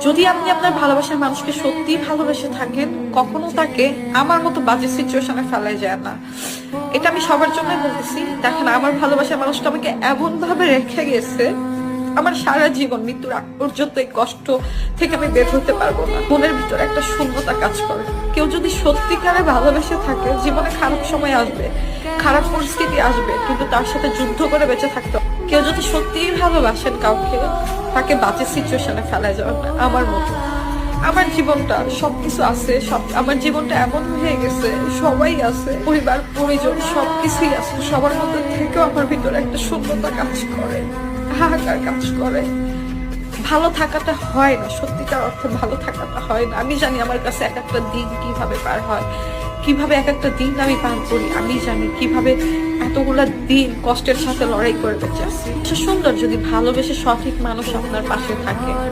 যদি আপনি আপনার ভালোবাসার মানুষকে সত্যি ভালোবেসে থাকেন, কখনো তাকে আমার মতো বাজে সিচুয়েশনে ফেলাই যায় না। এটা আমি সবার জন্য বলতেছি। দেখেন, আমার ভালোবাসার মানুষটা আমাকে এমন ভাবে রেখে গেছে, আমার সারা জীবন মৃত্যুর আগ পর্যন্ত এই কষ্ট থেকে আমি বের হতে পারবো না। মনের ভিতরে একটা শূন্যতা কাজ করে। কেউ যদি সত্যিকারে ভালোবেসে থাকে, জীবনে খারাপ সময় আসবে, খারাপ পরিস্থিতি আসবে, কিন্তু তার সাথে যুদ্ধ করে বেঁচে থাকতে হবে। কেউ যদি সত্যিই ভালোবাসেন কাউকে, তাকে বাজে সিচুয়েশনে ফেলা যাবে না। আমার মতো আমার জীবনটা সবকিছু আছে, আমার জীবনটা এমন হয়ে গেছে, সবাই আছে, পরিবার পরিজন সবকিছুই আছে, সবার মধ্যে থেকেও আমার ভিতরে একটা শূন্যতা কাজ করে, হাহাকার কাজ করে। ভালো থাকাটা হয় না, সত্যিকার অর্থে ভালো থাকাটা হয় না। আমি জানি আমার কাছে এক একটা দিন কিভাবে পার হয়, কিভাবে এক একটা দিন আমি পার করি। আমি জানি কিভাবে এতগুলা দিন কষ্টের সাথে লড়াই করে বেঁচে আছি। সুন্দর যদি ভালোবেসে সঠিক মানুষ আপনার পাশে থাকে।